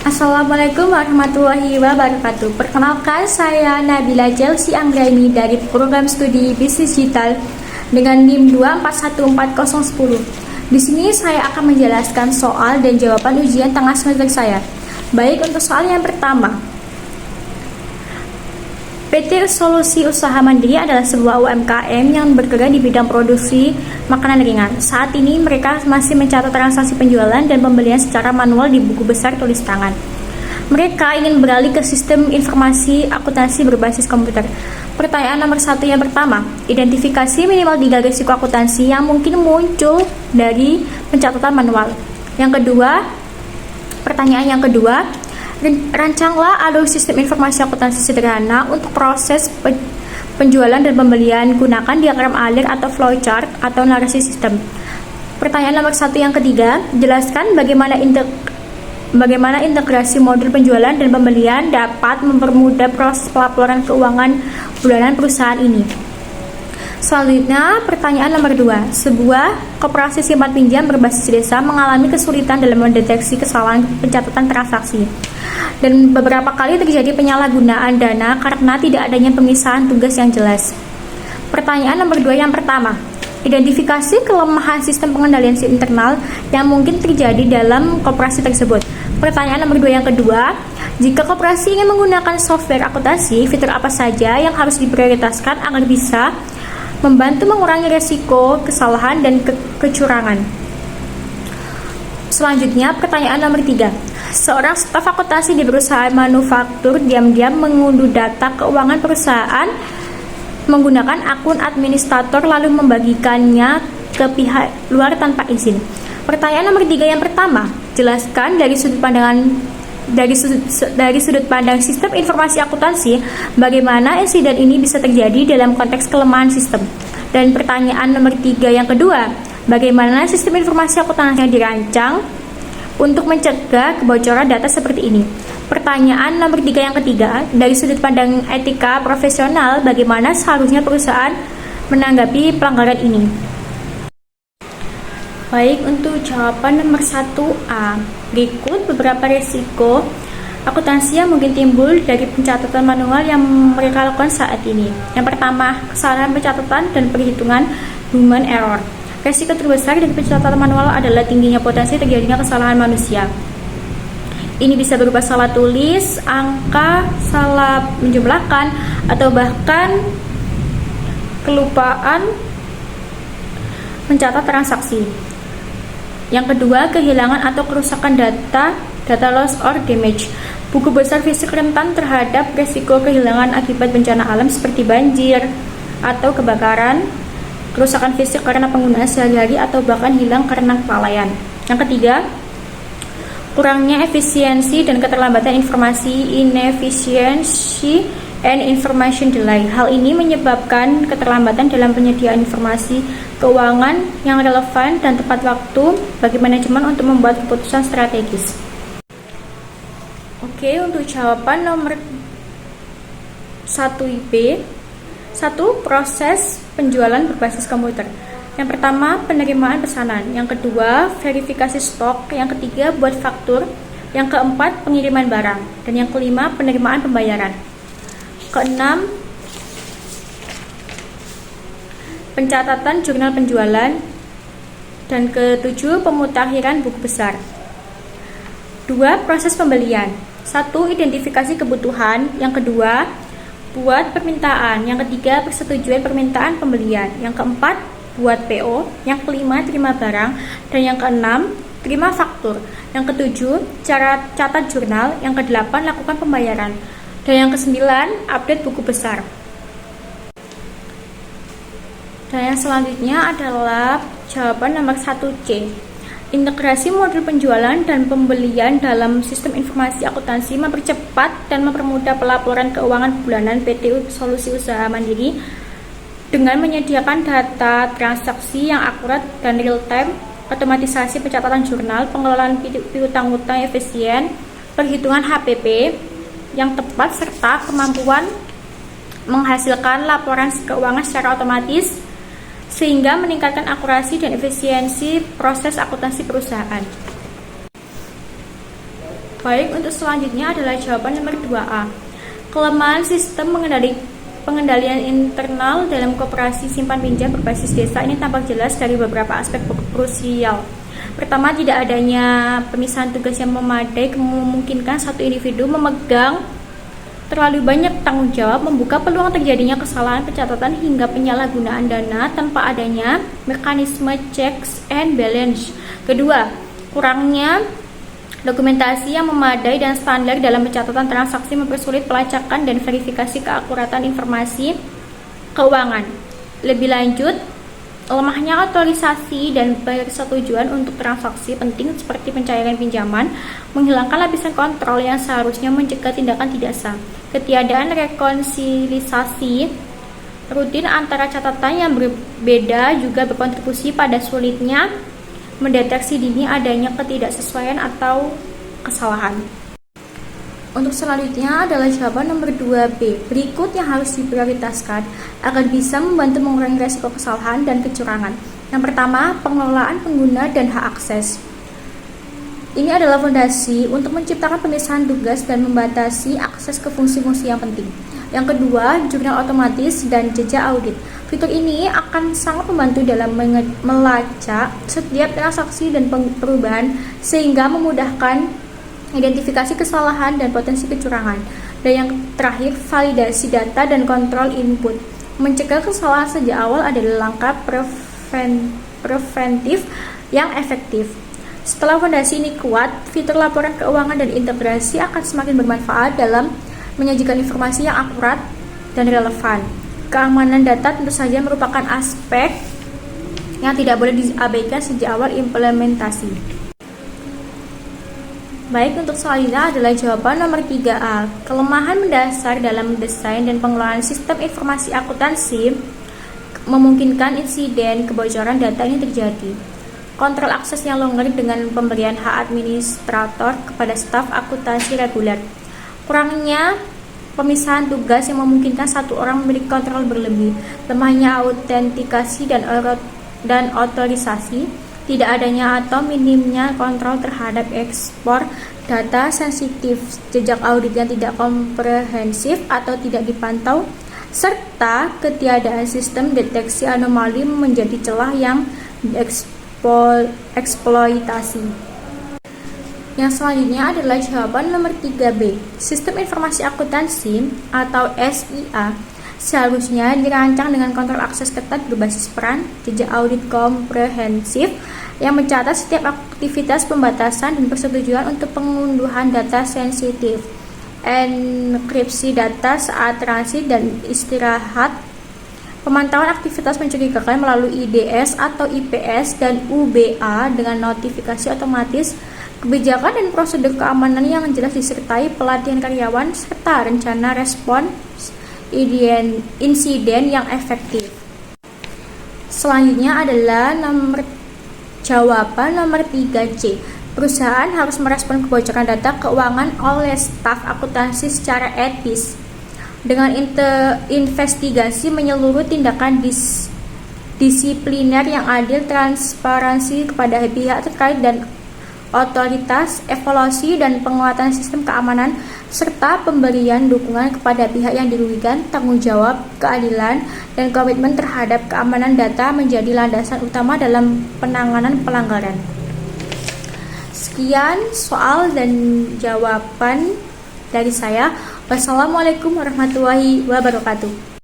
Assalamualaikum warahmatullahi wabarakatuh. Perkenalkan, saya Nabila Chelsea Anggraini dari program studi Bisnis Digital dengan NIM 2414010. Di sini saya akan menjelaskan soal dan jawaban ujian tengah semester saya. Baik, untuk soal yang pertama. PT Solusi Usaha Mandiri adalah sebuah UMKM yang bergerak di bidang produksi makanan ringan. Saat ini mereka masih mencatat transaksi penjualan dan pembelian secara manual di buku besar tulis tangan. Mereka ingin beralih ke sistem informasi akuntansi berbasis komputer. Pertanyaan nomor 1 yang pertama, identifikasi minimal 3 risiko akuntansi yang mungkin muncul dari pencatatan manual. Pertanyaan yang kedua, rancanglah alur sistem informasi akuntansi sederhana untuk proses penjualan dan pembelian. Gunakan diagram alir atau flowchart atau narasi sistem. Pertanyaan nomor 1 yang ketiga, jelaskan bagaimana integrasi modul penjualan dan pembelian dapat mempermudah proses pelaporan keuangan bulanan perusahaan ini. Selanjutnya, pertanyaan nomor 2. Sebuah koperasi simpan pinjam berbasis desa mengalami kesulitan dalam mendeteksi kesalahan pencatatan transaksi. Dan beberapa kali terjadi penyalahgunaan dana karena tidak adanya pemisahan tugas yang jelas. Pertanyaan nomor 2 yang pertama, identifikasi kelemahan sistem pengendalian internal yang mungkin terjadi dalam koperasi tersebut. Pertanyaan nomor 2 yang kedua, jika koperasi ingin menggunakan software akuntansi, fitur apa saja yang harus diprioritaskan agar bisa membantu mengurangi resiko kesalahan dan kecurangan. Selanjutnya, pertanyaan nomor 3. Seorang staf akuntansi di perusahaan manufaktur diam-diam mengunduh data keuangan perusahaan menggunakan akun administrator lalu membagikannya ke pihak luar tanpa izin. Pertanyaan nomor 3 yang pertama, jelaskan dari sudut pandang sistem informasi akuntansi bagaimana insiden ini bisa terjadi dalam konteks kelemahan sistem. Dan pertanyaan nomor 3 yang kedua, bagaimana sistem informasi akuntansi yang dirancang untuk mencegah kebocoran data seperti ini. Pertanyaan nomor 3 yang ketiga, dari sudut pandang etika profesional bagaimana seharusnya perusahaan menanggapi pelanggaran ini. Baik, untuk jawaban nomor 1A, berikut beberapa risiko akuntansi yang mungkin timbul dari pencatatan manual yang mereka lakukan saat ini. Yang pertama, kesalahan pencatatan dan perhitungan human error. Risiko terbesar dari pencatatan manual adalah tingginya potensi terjadinya kesalahan manusia. Ini bisa berupa salah tulis, angka, salah menjumlahkan, atau bahkan kelupaan mencatat transaksi. Yang kedua, kehilangan atau kerusakan data loss or damage. Buku besar fisik rentan terhadap risiko kehilangan akibat bencana alam seperti banjir atau kebakaran, kerusakan fisik karena penggunaan sehari-hari atau bahkan hilang karena kelalaian. Yang ketiga, kurangnya efisiensi dan keterlambatan informasi, inefficiency and information delay. Hal ini menyebabkan keterlambatan dalam penyediaan informasi keuangan yang relevan dan tepat waktu bagi manajemen untuk membuat keputusan strategis. Oke, untuk jawaban nomor 1B, 1. Proses penjualan berbasis komputer. Yang pertama, penerimaan pesanan. Yang kedua, verifikasi stok. Yang ketiga, buat faktur. Yang keempat, pengiriman barang. Dan yang kelima, penerimaan pembayaran. Keenam, pencatatan jurnal penjualan. Dan ketujuh, pemutakhiran buku besar. 2. Proses pembelian. 1. Identifikasi kebutuhan. Yang kedua, buat permintaan. Yang ketiga, persetujuan permintaan pembelian. Yang keempat, buat PO. Yang kelima, terima barang. Dan yang keenam, terima faktur. Yang ketujuh, cara catat jurnal. Yang kedelapan, lakukan pembayaran. Dan yang kesembilan, update buku besar. Dan yang selanjutnya adalah jawaban nomor 1C. Integrasi modul penjualan dan pembelian dalam sistem informasi akuntansi mempercepat dan mempermudah pelaporan keuangan bulanan PT Solusi Usaha Mandiri dengan menyediakan data transaksi yang akurat dan real-time, otomatisasi pencatatan jurnal, pengelolaan piutang-utang efisien, perhitungan HPP yang tepat, serta kemampuan menghasilkan laporan keuangan secara otomatis sehingga meningkatkan akurasi dan efisiensi proses akuntansi perusahaan. Baik, untuk selanjutnya adalah jawaban nomor 2A. Kelemahan sistem pengendalian internal dalam koperasi simpan pinjam berbasis desa ini tampak jelas dari beberapa aspek krusial. Pertama, tidak adanya pemisahan tugas yang memadai memungkinkan satu individu memegang terlalu banyak tanggung jawab, membuka peluang terjadinya kesalahan pencatatan hingga penyalahgunaan dana tanpa adanya mekanisme checks and balance. Kedua, kurangnya dokumentasi yang memadai dan standar dalam pencatatan transaksi mempersulit pelacakan dan verifikasi keakuratan informasi keuangan. Lebih lanjut, lemahnya otorisasi dan persetujuan untuk transaksi penting seperti pencairan pinjaman menghilangkan lapisan kontrol yang seharusnya mencegah tindakan tidak sah. Ketiadaan rekonsiliasi rutin antara catatan yang berbeda juga berkontribusi pada sulitnya mendeteksi dini adanya ketidaksesuaian atau kesalahan. Untuk selanjutnya adalah jawaban nomor 2B. Berikut yang harus diprioritaskan agar bisa membantu mengurangi risiko kesalahan dan kecurangan. Yang pertama, pengelolaan pengguna dan hak akses. Ini adalah fondasi untuk menciptakan pemisahan tugas dan membatasi akses ke fungsi-fungsi yang penting. Yang kedua, jurnal otomatis dan jejak audit. Fitur ini akan sangat membantu dalam melacak setiap transaksi dan perubahan sehingga memudahkan identifikasi kesalahan dan potensi kecurangan. Dan yang terakhir, validasi data dan kontrol input. Mencegah kesalahan sejak awal adalah langkah preventif yang efektif. Setelah fondasi ini kuat, fitur laporan keuangan dan integrasi akan semakin bermanfaat dalam menyajikan informasi yang akurat dan relevan. Keamanan data tentu saja merupakan aspek yang tidak boleh diabaikan sejak awal implementasi. Baik, untuk selanjutnya adalah jawaban nomor 3A. Kelemahan mendasar dalam desain dan pengelolaan sistem informasi akuntansi memungkinkan insiden kebocoran data ini terjadi. Kontrol akses yang longgar dengan pemberian hak administrator kepada staf akuntansi reguler. Kurangnya pemisahan tugas yang memungkinkan satu orang memiliki kontrol berlebih, lemahnya autentikasi dan otorisasi, tidak adanya atau minimnya kontrol terhadap ekspor data sensitif, jejak audit yang tidak komprehensif atau tidak dipantau, serta ketiadaan sistem deteksi anomali menjadi celah yang dieksploitasi. Yang selanjutnya adalah jawaban nomor 3B. Sistem informasi akuntansi atau SIA seharusnya dirancang dengan kontrol akses ketat berbasis peran, jejak audit komprehensif yang mencatat setiap aktivitas pembatasan dan persetujuan untuk pengunduhan data sensitif, enkripsi data saat transit dan istirahat, pemantauan aktivitas mencurigakan melalui IDS atau IPS dan UBA dengan notifikasi otomatis, kebijakan dan prosedur keamanan yang jelas disertai pelatihan karyawan serta rencana respons insiden yang efektif. Selanjutnya adalah jawaban nomor 3C. Perusahaan harus merespon kebocoran data keuangan oleh staf akuntansi secara etis dengan investigasi menyeluruh, tindakan disipliner yang adil, transparansi kepada pihak terkait dan otoritas, evaluasi dan penguatan sistem keamanan, serta pemberian dukungan kepada pihak yang dirugikan. Tanggung jawab, keadilan, dan komitmen terhadap keamanan data menjadi landasan utama dalam penanganan pelanggaran. Sekian soal dan jawaban dari saya. Wassalamualaikum warahmatullahi wabarakatuh.